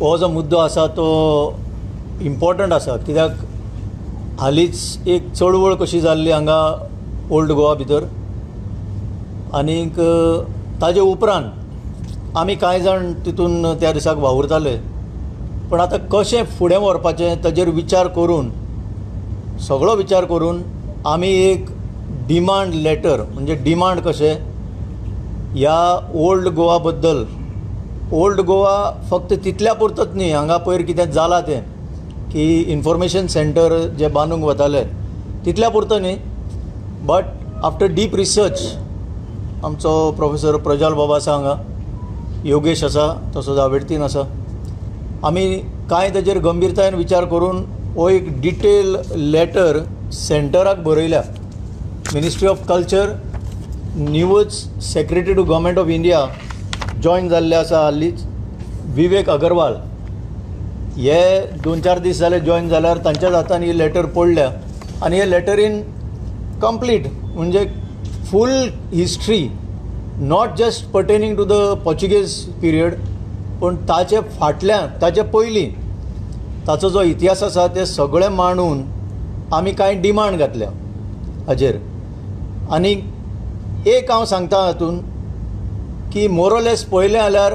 हो जो मुद्दो आसा तो इम्पॉर्टंट आसा, कित्याक हालींच एक चळवळ कशी जाल्ली हांगा ओल्ड गोवा भितर, आनीक ताजे उपरांत आमी कांय जाण तितून त्या दिसाक वावुरताले. पण आतां कशें फुडें व्हरपाचें ताजेर विचार करून, सगळो विचार करून आमी एक डिमांड लेटर, म्हणजे डिमांड कशें ह्या ओल्ड गोवा बद्दल. ओल्ड गोवा फक्त तितल्या पुरतच न्ही, हांगा पयर कितें जालां तें की इन्फॉर्मेशन सेंटर जे बांदूंक वताले तितल्या पुरतं न्ही, बट आफ्टर डीप रिसर्च आमचो प्रोफेसर प्रज्वल बाबा आसा हांगा, योगेश आसा, तसोच आवेडतीन आसा, आमी कांय ताजेर गंभीरतायेन विचार करून हो एक डिटेल लेटर सेंटराक बरयल्या. Ministry of culture, news secretary to government of India join जाल्ले आसा हालींच, विवेक अगरवाल हे 2-4 दीस जाले जॉयन जाल्यार तांच्याच हातान ही लेटर पडल्या. आनी हे लेटरीन कंप्लीट म्हणजे full history, not just pertaining to the Portuguese period, पण ताचे फाटल्यान, ताचे पयलीं ताचो जो इतिहास आसा ते सगळें मांडून आमी कांय डिमांड घातल्या हाजेर. आनी एक हांव सांगता हातून की मोरलेस पळयलें जाल्यार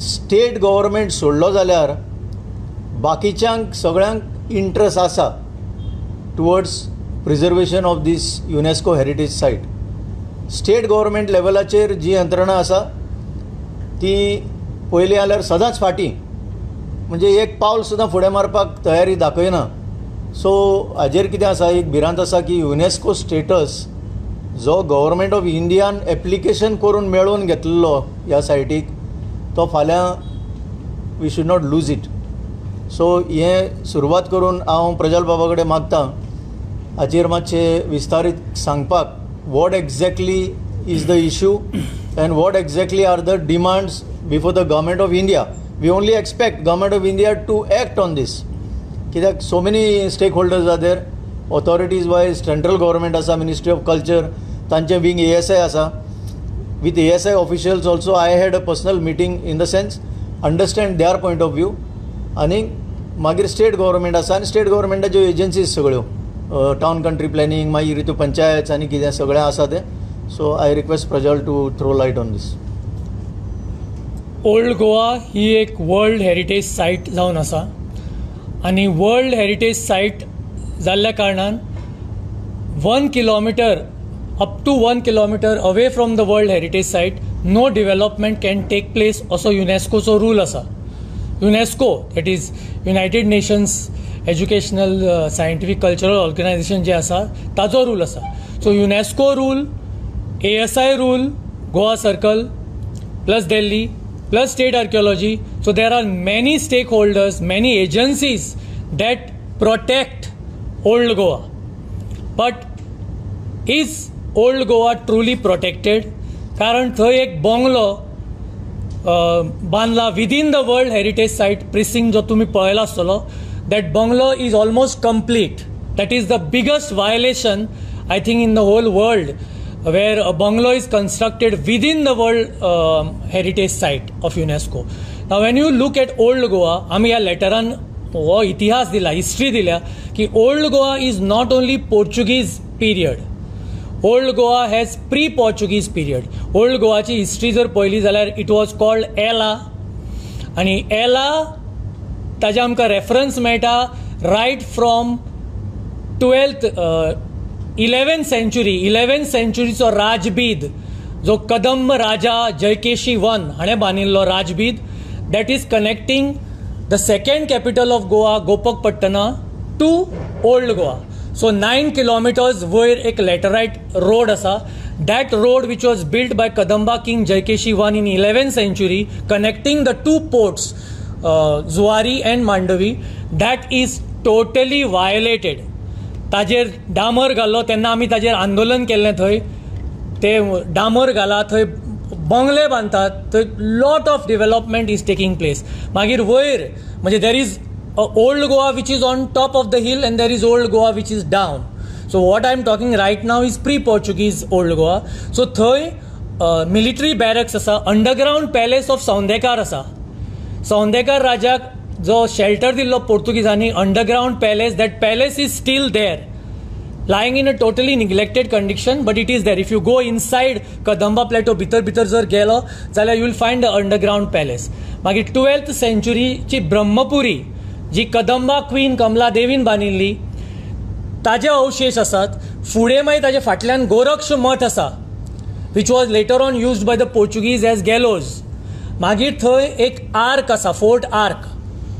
स्टेट गव्हर्मेंट सोडलो जाल्यार बाकीच्यांक सगळ्यांक इंट्रस्ट आसा towards preservation of these UNESCO heritage site. State government लेवलाचेर जी यंत्रणा आसा ती पळयली जाल्यार सदांच फाटीं, म्हणजे एक पावल सुद्दां फुडें मारपाक तयारी दाखयना. सो हाजेर कितें आसा, एक भिरांत आसा की युनेस्को स्टेटस जो गव्हर्मेंट ऑफ इंडियान एप्लिकेशन करून मेळोवन घेतलेलो ह्या सायटीक, तो फाल्यां we should not lose it. So हें सुरवात करून हांव प्रज्वल बाबा कडेन मागतां हाचेर मातशें विस्तारीत सांगपाक, what exactly is the issue and what exactly are the demands before the government of India. We only expect government of India to act on these, कित्याक so many stakeholders are there. Authorities wise central government आसा, ministry of culture, तांचें wing ASI आसा. With ASI officials also I had a personal meeting in the sense understand their point of view. आनी मागीर state government आसा, आनी state गव्हर्मेंटाच्यो agencies सगळ्यो, town country planning, मागीर हितू पंचायत आनी कितें सगळें आसा तें. So I request Prajwal to throw light on these. Old Goa ही एक वर्ल्ड हेरिटेज सायट जावन आसा, आनी वर्ल्ड हेरिटेज सायट जाल्ल्या कारणान 1 kilometre up to 1 kilometre away from the world heritage site no development can take place असो युनेस्कोचो रूल आसा. UNESCO, that is United Nations Educational Scientific Cultural Organization जे आसा ताचो रूल आसा. So UNESCO rule, ASI rule, Goa circle plus Delhi plus state archaeology. So there are many stakeholders, many agencies that protect old Goa. But is old Goa truly protected? कारण थंय एक bungalow बांदला within the world heritage site प्रिसिंग जो तुम्ही पळयला आसतलो. That bungalow is almost complete. That is the biggest violation I think in the whole world, where a bungalow is constructed within the world heritage site of UNESCO. Now when you look at old Goa, आम्ही या लेटरान हो इतिहास दिला, history दिल्या की Old Goa is not only Portuguese period. Old Goa has pre Portuguese period. Old गोवाची history जर पळयली जाल्यार इट वॉज कॉल्ड एला, आनी एला ताजे आमकां रेफरन्स मेळटा रायट फ्रॉम 11th सेंचुरीचो राजबीद जो कदंब राजा जयकेशी I हाणें बांदिल्लो राजबीद, that is connecting the second capital of Goa Gopakapattana to Old Goa. So 9 kilometres वयर एक लॅटरायट रोड आसा. That road which was built by Kadamba king Jayakeshi I इन 11th century connecting the two ports Zuari and Mandovi, that is totally violated. ताजेर डामर घाल्लो तेन्ना आमी ताजेर आंदोलन केल्लें. थंय ते डामर घाला, थंय बंगले बांदतात, थंय lot of development is taking place. मागीर वयर म्हणजे there is Old Goa which is on top of the hill and there is Old Goa which is down. So what I am talking right now is pre Portuguese Old Goa. So थंय military बॅरक्स आसा, underground palace of Saundekar आसा. सौंदेकर राजाक जो shelter दिल्लो पोर्तुगीजांनी, underground palace, that palace is still there, lying in a totally neglected condition, but it is there. If you go inside Kadamba Plateau भितर जर गेलो जाल्यार you will find the underground palace. मागीर 12th century ची ब्रह्मपुरी जी Kadamba queen कमला देवीन बांदिल्ली ताजे अवशेष आसात. फुडें मागीर ताजे फाटल्यान गोरक्ष मठ आसा, which was later on used by the Portuguese as gallows. मागीर थंय एक आर्क आसा, fort arc,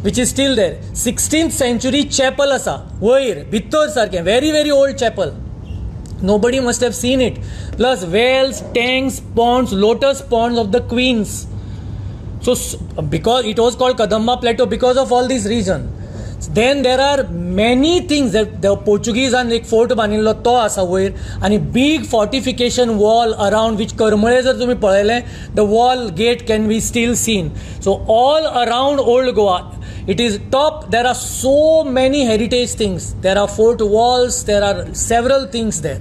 which is still there. 16th century chapel asa, वयर भितर सारकें, very very old chapel. Nobody must have seen it. Plus wells, tanks, ponds, lotus ponds of the queens. So because it was called Kadamba Plateau because of all these reasons. Then there are many things that the Portuguese and एक fort बांदिल्लो तो आसा वयर, आनी big fortification wall around which करमळे जर तुम्ही पळयलें, the wall gate can be still seen. So all around old Goa, it is top. There are so many heritage things. There are fort walls, there are several things there.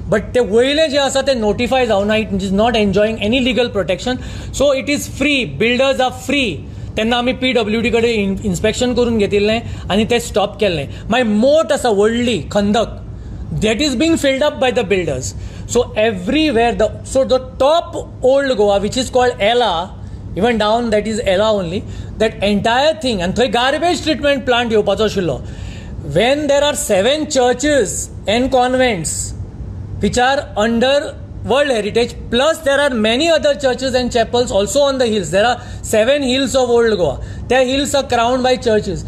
But ते वयले जे आसा ते notify जावना, it is not enjoying any legal protection. So it is free. Builders are free. तेन्ना आमी PWD कडे inspection करून घेतिल्लें आनी ते स्टॉप केल्लें. मागीर मोट आसा व्हडली खंदक, that is being filled up by the builders. So everywhere the top old Goa, which is called Ella, even down that is Ella only, that entire thing, and thंय garbage treatment plant येवपाचो आशिल्लो. When there are 7 churches and convents which are under World Heritage, plus there are many other churches and chapels also on the hills. There are 7 hills of Old Goa. The hills are crowned by churches,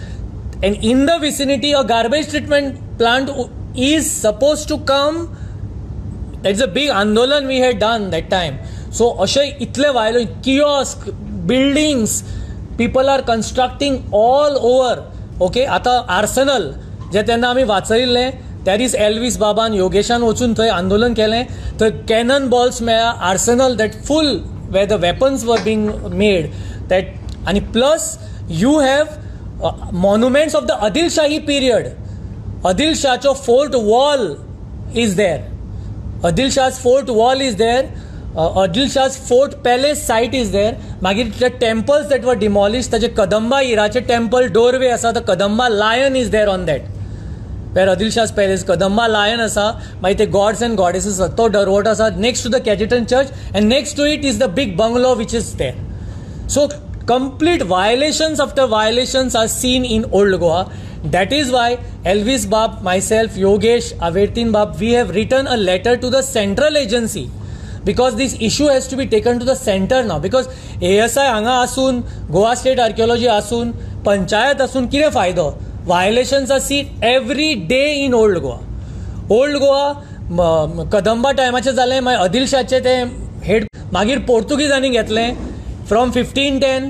and in the vicinity a garbage treatment plant is supposed to come. That's a big andolan we had done that time. So ashe itle violent kiosk, buildings, people are constructing all over. Okay, आता Arsenal जे तेन्ना आमी वाचयिल्लें, there is Elvis बाबान योगेशान वचून थंय आंदोलन केलें. थंय cannon balls मेळ्ळा, arsenal that full where the weapons were being made that, आनी plus you have monuments of the Adilshahi period. आदिलशाहचो fort wall is there, Adilshah's fort wall is there, Adilshah's fort palace site is there. मागीर the temples that were demolish, ताचे कदंबा इराचे temple doorway आसा, the Kadamba lion is there on that. Where Adil Shah's palace, Kadamba lion asa, मागीर ते gods and goddesses तो दरवट आसा next to the Cajetan church, and next to it is the big bungalow which is there. So complete violations after violations are seen in Old Goa. That is why Elvis Bab, myself, Yogesh, Avertin Bab, we have written a letter to the central agency, because this issue has to be taken to the center now. Because ASI हांगा आसून, Goa State Archaeology आसून, पंचायत आसून कितें फायदो? Violations are seen every day in Old Goa. Old Goa Kadamba टायमाचें जालें, मागीर आदिलशाचे ते head मागीर पोर्तुगीजांनी घेतलें from 1510.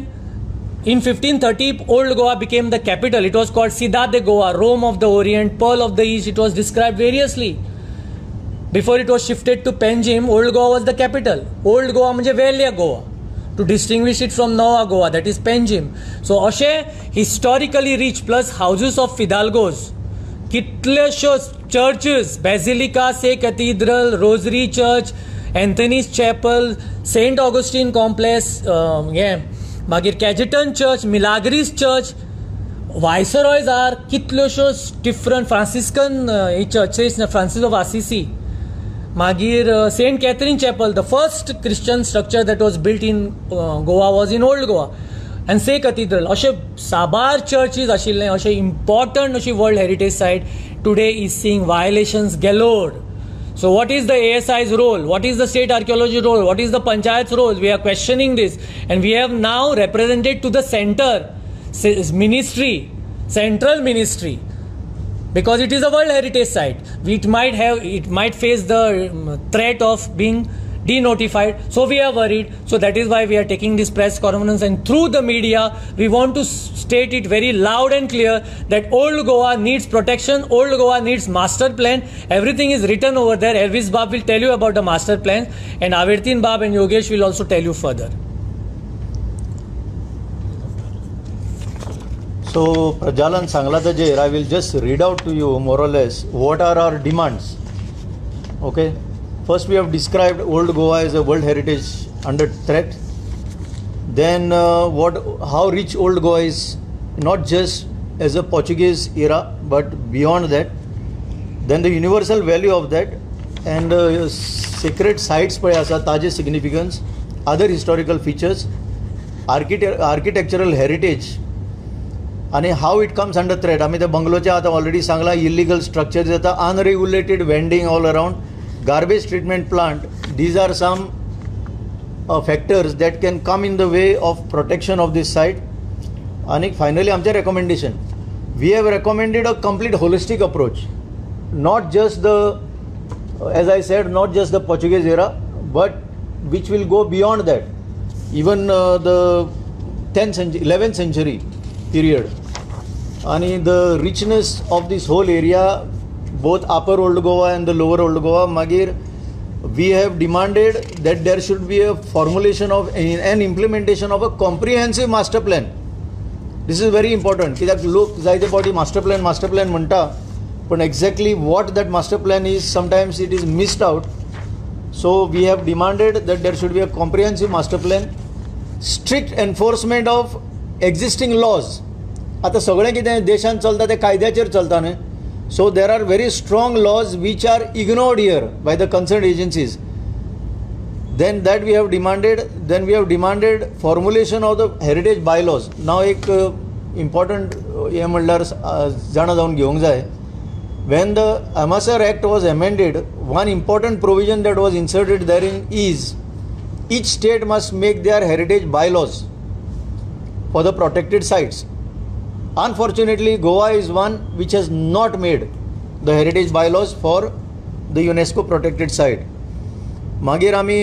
In 1530, Old Goa became the capital. It was called Ciudad de Goa, Rome of the Orient, Pearl of the East. It was described variously. Before it was shifted to Panjim, Old Goa was the capital. Old Goa म्हणजे वेल्या Goa, to distinguish it from Nova Goa, that is Panjim. So अशें historically rich, plus houses of Fidalgos, कितलेशोच churches, Basilica, Say Cathedral, Rosary Church, Anthony's Chapel, Saint Augustine Complex, मागीर Cajetan Church, Milagres Church, Viceroys are कितलेशोच different Franciscan churches, Francis of Assisi. Magir Saint Catherine Chapel, the first Christian structure that was built in Goa was in Old Goa. And Say Cathedral, ashe sabar churches ashille, ashe important ashe World Heritage Site today is seeing violations galore. So what is the ASI's role? What is the State Archaeology role? What is the Panchayat's role? We are questioning this, and we have now represented to the center ministry, central ministry, because it is a World Heritage Site. It might face the threat of being denotified. So we are worried. So that is why we are taking this press conference, and through the media we want to state it very loud and clear that Old Goa needs protection. Old Goa needs master plan. Everything is written over there. Elvis Bab will tell you about the master plan, and Avertin Bab and Yogesh will also tell you further. So Prajalan Sangladajir, I will just read out to you more or less what are our demands. Okay, first we have described Old Goa as a World Heritage under threat. then how rich old Goa is, not just as a Portuguese era but beyond that, then the universal value of that, and sacred sites पळय आसा ताजे significance, other historical features, architectural heritage, आणि how it comes under threat. आम्ही त्या बंगलोच्या आता already Sangla, illegal structures येता, unregulated vending all around, garbage treatment plant. These are some factors that can come in the way of protection of this site. And finally आमचे recommendation, we have recommended a complete holistic approach, not just the, as I said, not just the Portuguese era, but which will go beyond that, even the 10th century, 11th century period. And the richness of this whole area, both upper Old Goa and the lower Old Goa, Magir, we have demanded that there should be a formulation of an implementation of a comprehensive master plan. This is very important. कित्याक लोक जायते फावटी master plan म्हणटा, but exactly what that master plan is, sometimes it is missed out. So we have demanded that there should be a comprehensive master plan, strict enforcement of existing laws. आता सगळें कितें देशांत चलता तें कायद्याचेर चलता न्हय. So there are very strong laws which are ignored here by the concerned agencies. Then that we have demanded. Then we have demanded formulation of the heritage bylaws. Now एक important हे म्हणल्यार जाणा जावन घेवंक जाय. When the Ammasar Act was amended, one important provision that was inserted therein is each state must make their heritage bylaws for the protected sites. Unfortunately, Goa is one which has not made the heritage bylaws for the UNESCO protected site. मागीर आमी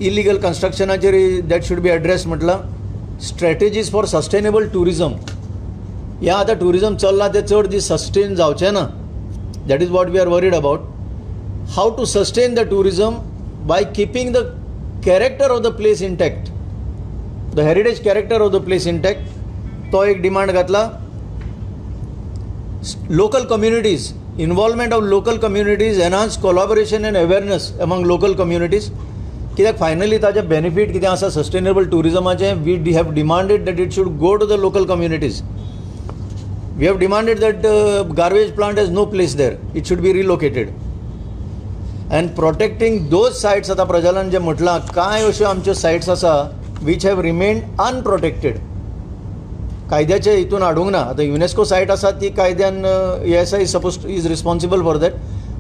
illegal constructionाचेर that should be addressed म्हटलां. Strategies for sustainable tourism. ह्या आतां tourism चल्लां तें चड दीस sustain जावचें ना. That is what we are worried about. How to sustain the tourism by keeping the character of the place intact, the heritage character of the place intact. तो एक demand घातला. Local communities, involvement of local communities, enhanced collaboration and awareness among local communities. कित्याक finally ताजे benefit कितें आसा sustainable tourismaचे, we have demanded that it should go to the local communities. We have demanded that garbage plant has no place there, it should be relocated. And protecting those sites, आता प्रजालान जे म्हटलां, कांय अश्यो आमच्यो sites आसा which have remained unprotected. कायद्याचे हितून हाडूंक ना. आतां युनेस्को सायट आसा ती कायद्यान ASI is responsible for that,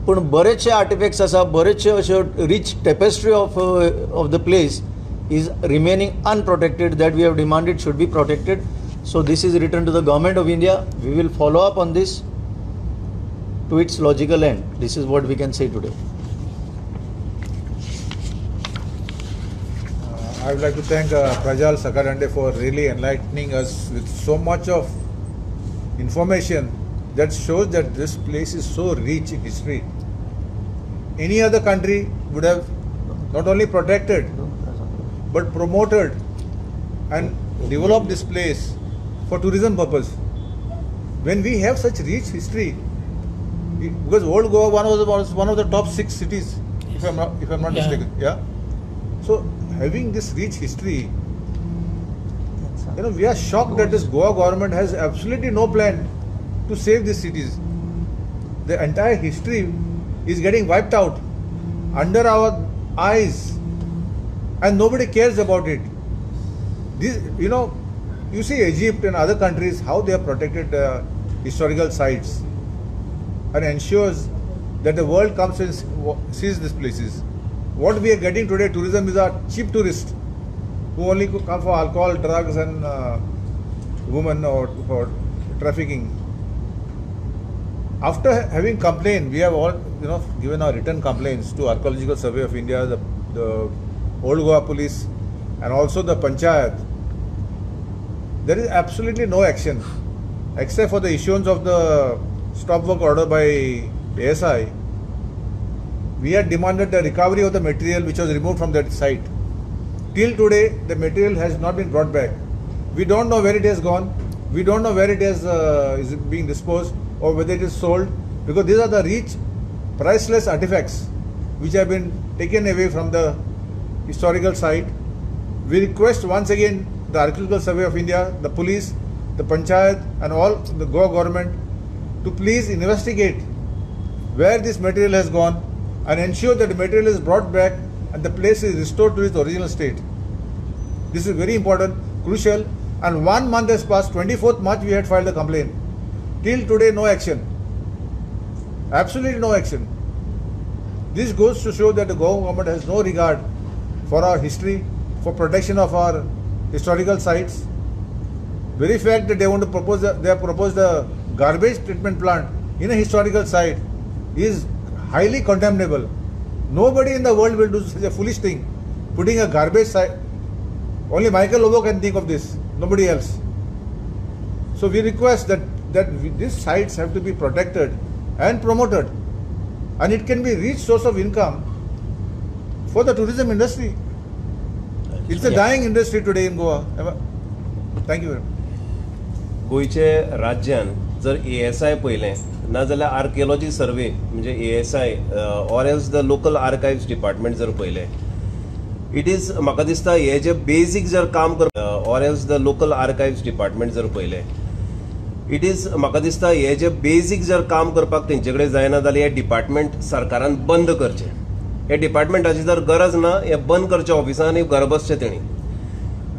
पूण बरेचशे आर्टिफॅक्ट्स आसा, बरेचशे अश्यो rich tapestry of the place is remaining unprotected. That we have demanded should be protected. So this is written to the government of India. We will follow up on this to its logical end. This is what we can say today. I would like to thank Prajal Sakarande for really enlightening us with so much of information that shows that this place is so rich in history. Any other country would have not only protected but promoted and developed this place for tourism purpose. When we have such rich history, because Old Goa was one of the top 6 cities, if I'm not mistaken. Yeah. So having this rich history, we are shocked that this Goa government has absolutely no plan to save these cities. The entire history is getting wiped out under our eyes, and nobody cares about it. This, you see Egypt and other countries, how they have protected historical sites and ensures that the world comes and sees these places. What we are getting today, tourism, is a cheap tourist who only come for alcohol, drugs and women or for trafficking. After having complained, we have all given our written complaints to Archaeological Survey of India, the Old Goa Police and also the Panchayat. There is absolutely no action except for the issuance of the stop work order by ASI. We had demanded the recovery of the material which was removed from that site. Till today, the material has not been brought back. We don't know where it has gone. We don't know where it is being disposed or whether it is sold, because these are the rich, priceless artifacts which have been taken away from the historical site. We request once again the Archaeological Survey of India, the police, the Panchayat and all the Goa government to please investigate where this material has gone and ensure that the material is brought back and the place is restored to its original state. This is very important, crucial, and 1 month has passed. 24th March we had filed a complaint. Till today no action. Absolutely no action. This goes to show that the Goa government has no regard for our history, for protection of our historical sites. Very fact that they want to propose, they have proposed a garbage treatment plant in a historical site is highly condemnable. Nobody in the world will do such a foolish thing, putting a garbage site. Only Michael Lobo can think of this, nobody else. So we request that these sites have to be protected and promoted, and it can be a rich source of income for the tourism industry. It's a dying industry today in Goa. Thank you very much. गोयचे राज्यान जर ASI पळयलें नाजाल्यार archaeology survey म्हणजे ASI or else the local archives department जर पळयलें it is म्हाका दिसता हे जे बेजीक जर काम or else the local archives department जर पळयलें इट इज म्हाका दिसता हे जे बेजीक जर काम करपाक तेंचे कडेन जायना जाल्यार हे डिपार्टमेंट सरकारान बंद करचें. हे डिपार्टमेंटाची जर गरज ना हे बंद करचे ऑफिसान आनी घर बसचें तेणी.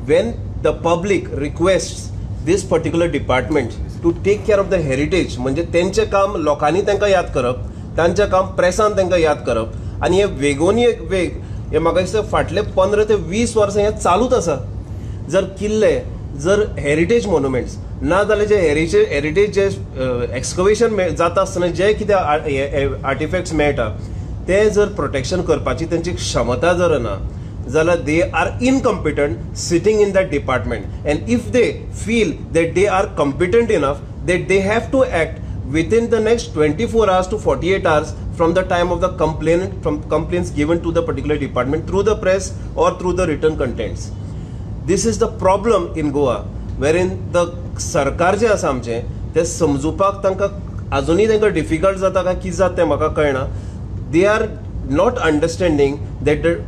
When the public requests this particular department to take care of the heritage म्हणजे तेंचे काम लोकांनी तांकां याद करप, तांचें काम प्रेसान तांकां याद करप आनी हे वेगोनी एक वेग हे म्हाका दिसता फाटले 15 ते 20 वर्सां हे चालूच आसा. जर किल्ले जर हेरिटेज मॉन्युमेंट्स ना जाल्यार जे हेरिटेज जे एक्सकवेशन जाता आसतना जे कितें आर्टिफॅक्ट्स मेळटा ते जर प्रोटेक्शन करपाची तेंची क्षमता जर ना जाल्यार they are incompetent sitting in that department, and if they feel that they are competent enough that they have to act within the next 24 hours to 48 hours from the time of the complaints given to the particular department through the press or through the written contents. This is the problem in Goa, wherein the सरकार जे आसा आमचें ते समजुपाक तांकां अजुनूय तांकां difficult जाता काय कितें जाता तें म्हाका कळना. They are not understanding that the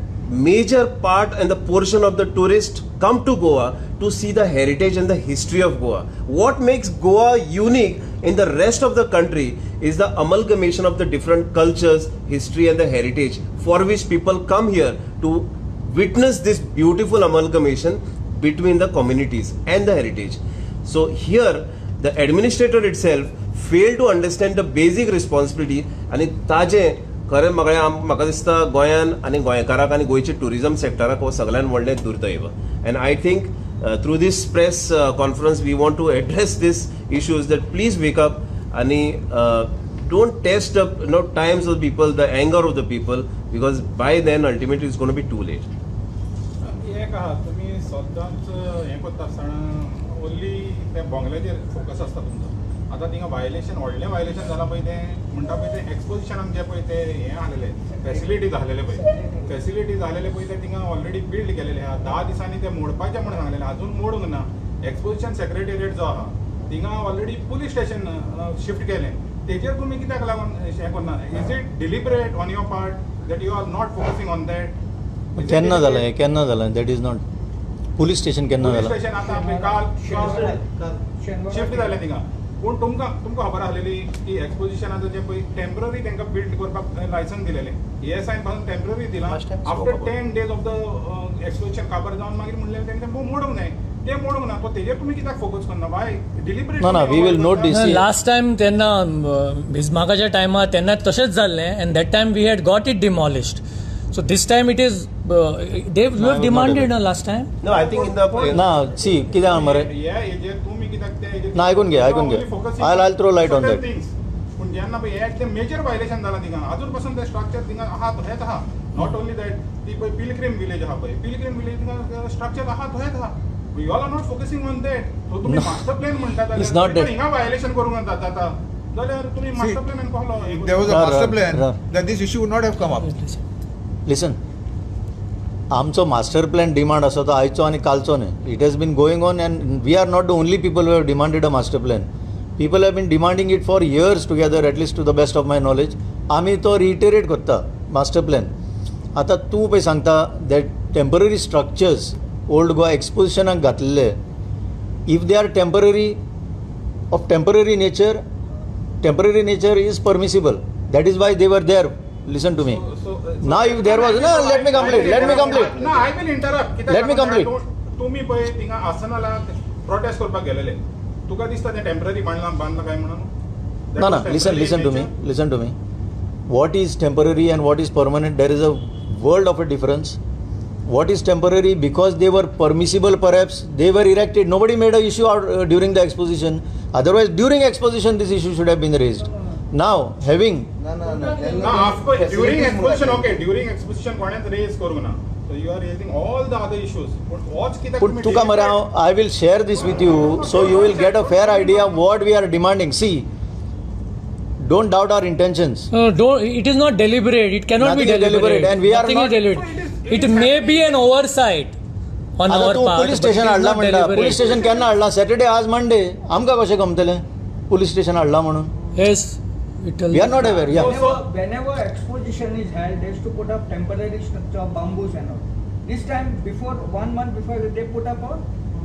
major part and the portion of the tourists come to Goa to see the heritage and the history of Goa. What makes Goa unique in the rest of the country is the amalgamation of the different cultures, history and the heritage for which people come here to witness this beautiful amalgamation between the communities and the heritage. So here the administrator itself failed to understand the basic responsibility and ताजे खरें म्हाका दिसता गोंयान आनी गोंयकाराक आनी गोंयचे tourism सेक्टराक हो सगळ्यान व्हडलें दुर्दैव. And I think through these press conference we want to address these issues that please wake up आनी don't test the times of people the anger of the people because by then ultimately it's gonna be too late. एक आहा तुमी सद्दांच हें करता आसतना only त्या बोंगल्याचेर focus आसता तुमचो. आतां थिंगा वायलेशन व्हडलें वायलेशन जालां पळय तें म्हणटा पळय तें एक्सपोजिशनाक जे पळय ते हें आलेले फॅसिलिटीज आसलेले पळय ते थिंगा ऑलरेडी बिल्ड केलेले आहा. 10 दिसांनी ते मोडपाचें म्हणून सांगलेलें अजून मोडूंक ना. एक्सपोजिशन सेक्रेटेरिएट जो आहा थिंगा ऑलरेडी पुलीस स्टेशन शिफ्ट केलें. तेजेर तुमी कित्याक लागून हें करना? Is it deliberate on your part that you are not focusing on that? केन्ना जालें that is not police station केन्ना जालां? पुलीस स्टेशन आतां काल शिफ्ट जालें थिंगा. पूण तुमकां खबर आसलेली की एक्सपोजिशनाचो जे पळय टेम्पररी तांकां बिल्ड करपाक लायसन्स दिलेलें ASI पासून टेम्पररी दिलां. After 10 days of the exposition काबार जावन मागीर म्हणलें तेंकां मोडूंक जाय. ते मोडूंक ना. तो तेजेर तुमी कित्याक फोकस करना? बाय डिलिबरेट ना we will note this. Last time तेन्ना भिजमाकाच्या टायमार तेन्ना तशेंच जाल्लें and that time we had got it demolished. So this time it is you have demanded last time? No, I think in the ना सी कित्याक मरे तुमी कित्याक ते ना आयकून घे I'll throw light on that. पूण जेन्ना पळय एक ते मेजर वायलेशन जालां थिंगा अजून पासून ते स्ट्रक्चर थिंगा आहा हेच आहा. नॉट ओन्ली दॅट ती पळय पिलग्रीम विलेज आहा पळय पिलग्रीम विलेज थिंगा स्ट्रक्चर आहा तो हेच आहा. You all are not focusing on that. So तुमी मास्टर प्लॅन म्हणटा जाल्यार हिंगा वायलेशन करूंक जाता जाल्यार तुमी मास्टर प्लॅन कहलो. If there was a master plan, then this issue would not have come up. Listen आमचो मास्टर प्लॅन डिमांड आसा तो आयचो आनी कालचो न्हय. It has been going on and we are not the only people who have demanded a master plan. People have been demanding it for years together at least to the best of my knowledge. आमी तो रिटेरेट करता master plan. आतां तूं पळय सांगता that temporary structures Old Goa एक्सपोजिशनाक घातलेले, if they are temporary of temporary nature is permissible. That is why they were there. Listen to me. Now if there was no, let me complete. No, I will interrupt. Let me complete. तुम्ही पळय थिंगा आसनाला protest करपाक गेलेले, तुका दिसता ते temporary बांधला काय म्हणून? No, listen to me. What is temporary and what is permanent? There is a world of a difference. What is temporary? Because they were permissible, perhaps they were erected. Nobody made an issue out during the exposition. Otherwise, during exposition, this issue should have been raised. Now, having after during exposition, okay, during exposition, कोणेच raise करू ना. So you are raising all the other issues. But watch कित्याक put तुम्ही tuka marao, I will share this with you, so you will get a fair idea of what we are demanding. See, don't doubt our intentions. Don't. It is not deliberate. It cannot Nothing be is deliberate, and we are Nothing not- is deliberate. It may be an oversight on आता our तू part. Police but it station is हाडला not म्हणटा. deliberate. Police station केन्ना हाडला? Saturday, आज Monday. आमकां कशें गमतलें police station हाडला म्हणून? Yes. It will. We are not aware. Yeah. Whenever exposition is held, they used to put up temporary structure of bamboos and all. This time, before 1 month before, they put up a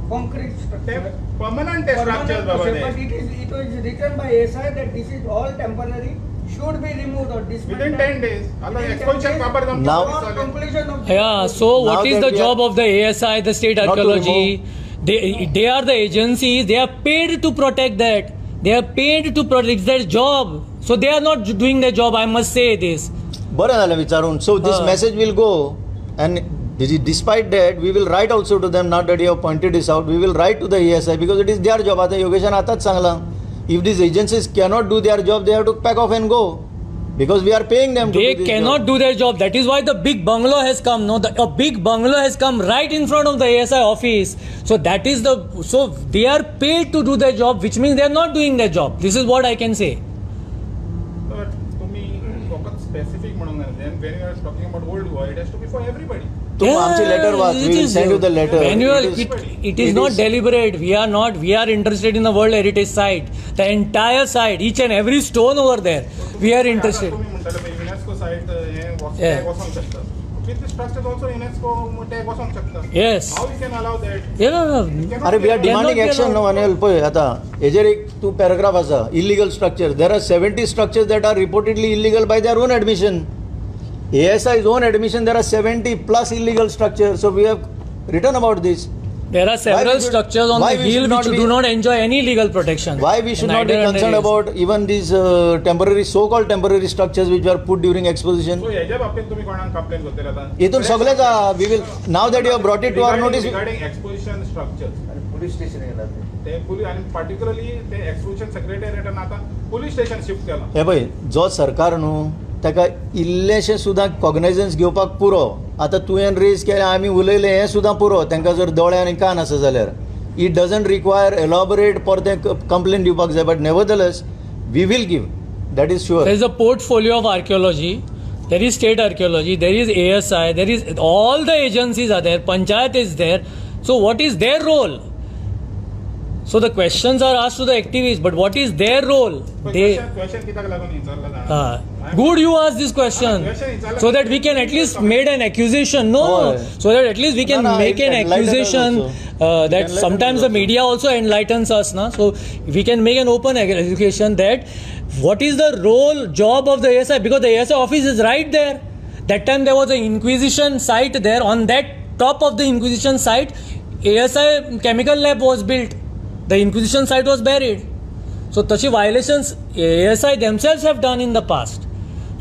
concrete structure. permanent structures Baba But ते. it was written by SI that this is all temporary, should be removed or dismantled. Within 10 days. आता Within 10 exposition days, काबर जमता Now- or चालेल. conclusion of Yeah. So Now what is that the we job are- of the ASI, the state Not to archaeology? They are the agencies. They are paid to protect that. They are paid to protect. It's their job. So they are not doing their job. I must say this. बरं झालं विचारून. So this हा. message will go, and despite that we will write also to them. Not that you have pointed this out, we will write to the ASI because it is their job. आता योगेशान आताच Sangla, if these agencies cannot do their job, they have to pack off and go because we are paying them to They do this cannot job. do their job. That is why the big bungalow has come. No, a big bungalow has come right in front of the ASI office. So that is so they are paid to do their job, which means they are not doing their job. This is what I can say. तर तुम्ही फक्त specific म्हणून then when you are talking about old Goa, it has to be for everybody. तुम्ही आमची letter वाच. We it will is send you the letter. Manual, It is- it is not deliberate. We are not. We are interested in the World Heritage Site. The entire site, each and every stone over there. We are interested. तुम्ही म्हणताले UNESCO site हे Yeah. Tag वचोंक शकता. With the structures also UNESCO tag वचोंक शकता. Yes. How you can allow that? Yeah, no. अरे we are Cannot demanding be action. No allowed. Anil पळय आता हेजेर एक तू पॅराग्राफ आसा. Illegal structure. There are 70 structures that are reportedly illegal by their own admission. ASI's own admission, there are 70 plus illegal structures. So we have written about this. There are Why several we should- structures on why the we hill should not which be- do not enjoy any legal protection. Why we should not be Neither concerned under about even these temporary, so-called temporary structures which were put during exposition? So ह्याच्या बाबतीत तुम्ही कोणाक complaint करतले आता? इथून सगळेच we will, now that you have brought it to our notice, Regarding exposition structures. Police station येणार ते. ते पुलिस आणि पर्टिक्युलरली ते एक्सपोजिशन सेक्रेटरीएटान आता पुलिस स्टेशन शिफ्ट केला. हे पळय जो सरकार न्हू ताका इल्लेशें सुद्दां कॉग्नायझन्स घेवपाक पुरो. आतां तुवें रेज केलें, आमी उलयलें, हें सुद्दां पुरो. तांकां जर दोळे आनी कान आसा जाल्यार it doesn't require elaborate for ते कंप्लेन दिवपाक जाय. But nevertheless we will give. That is sure. There is a portfolio of archaeology. There is state archaeology. There is ASI. There is all the agencies are there. Panchayat is there. So what is their role? So the questions are asked to the activists, but what is their role? They. Question कित्याक लागून विचारला जाणा? Good, you ask this question so that we can at least made an accusation. No, Oh. so that at least we can No, make an enlighten us accusation also. that Enlighten sometimes us the media also enlightens us. Na? So we can make an open education that what is the role, job of the ASI, because the ASI office is right there. That time there was an Inquisition site there. On that top of the Inquisition site, ASI chemical lab was built. The Inquisition site was buried. So tashi violations ASI themselves have done in the past.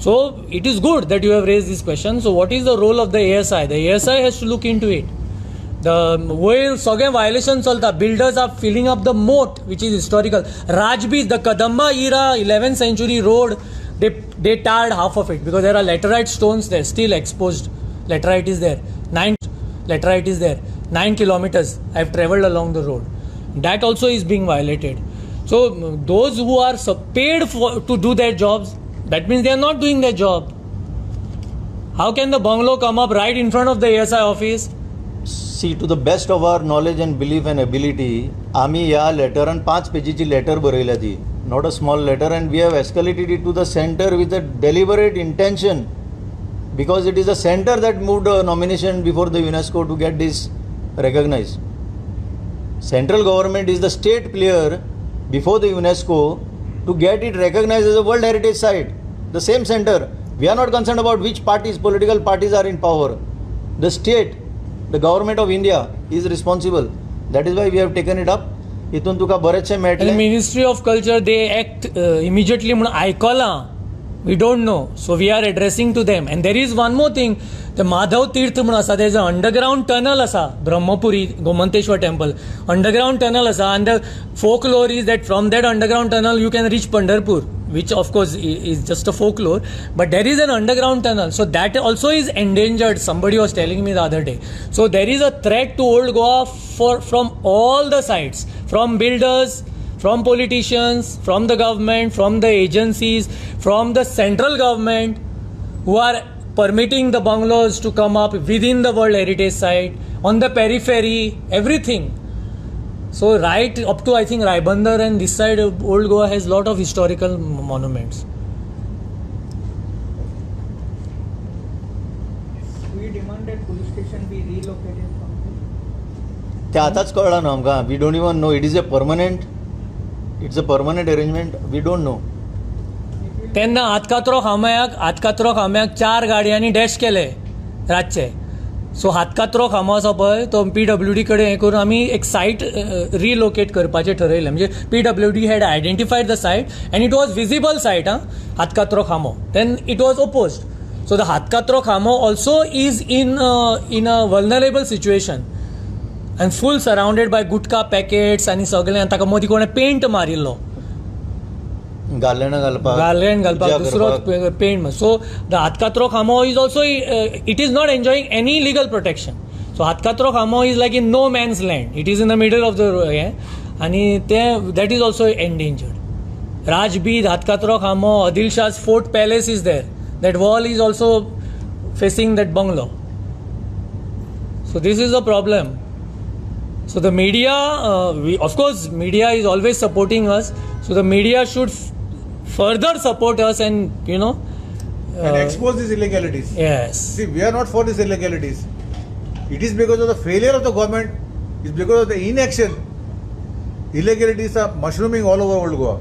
So it is good that you have raised this question. So what is the role of the ASI? The ASI has to look into it. The way सगळे violations चलता, builders are filling up the moat which is historical. Rajbeed, the Kadamba era 11th century road, they tarred half of it because there are laterite stones there, still exposed. Laterite is there. 9 kilometers I have travelled along the road. That also is being violated. So those who are paid to do their jobs, that means they are not doing their job. How can the bungalow come up right in front of the ASI office? See to the best of our knowledge and belief and ability आम्ही ह्या लेटरान 5 पेजीची letter बरयल्या ती. Not a small letter, and we have escalated it to the centre with a deliberate intention because it is the center that moved a nomination before the UNESCO to get this recognized. Central government is the state player before the UNESCO to get it recognized as a World Heritage Site. The same center. We are not concerned about which parties, political parties are in power. The state, the government of India is responsible. That is why we have taken it up. इथून तुका बरेचशे And मेळटले. Ministry of Culture, they act immediately म्हणून आयकलां. We don't know. So we are addressing to them. And there is one more thing. The Madhav Tirth म्हणून आसा, there is an underground tunnel आसा, Brahmapuri, Gomanteshwar temple. Underground tunnel आसा, and the folklore is that from that underground tunnel you can reach Pandharpur, which of course is just a folklore. But there is an underground tunnel. So that also is endangered. Somebody was telling me the other day. So there is a threat to Old Goa from all the sides. From builders, from politicians, from the government, from the agencies, from the central government who are permitting the bungalows to come up within the World Heritage Site, on the periphery, everything. So right up to I think Raibandar and this side of Old Goa has lot of historical monuments. We demand that police station be relocated from here. ते आताच कळला न्हू आमकां. We don't even know. It is a permanent. It's a permanent arrangement. We don't know. तेन्ना हातकात्रो खांब्याक 4 गाडयांनी dash केले रातचे. सो हातकात्रो खांबो आसा पळय तो PWD कडेन हें करून आमी एक सायट रिलोकेट करपाचें ठरयलें. म्हणजे PWD had identified the site and it was visible site Hatkatro Khambo. Then it was opposed. So the Hatkatro Khambo also is in a vulnerable situation and full surrounded by gutka packets आनी सगळें. ताका मदीं कोणें पेंट मारिल्लो, गार्लँड घालपाक दुसरो paint. So the Hatkatro Khambo is also it is not enjoying any legal protection. So Hatkatro Khambo is like in no man's land. It is in the middle of the हें आनी तें दॅट इज ऑल्सो एन्डेंजर्ड. राजबीद, Hatkatro Khambo, Adil Shah's fort palace is there. That wall is also facing that bungalow. So these is the problem. So the media, of course, media is always supporting us. So the media should further support us and, and expose these illegalities. Yes. See, we are not for these illegalities. It is because of the failure of the government. It's because of the inaction. Illegalities are mushrooming all over Old Goa.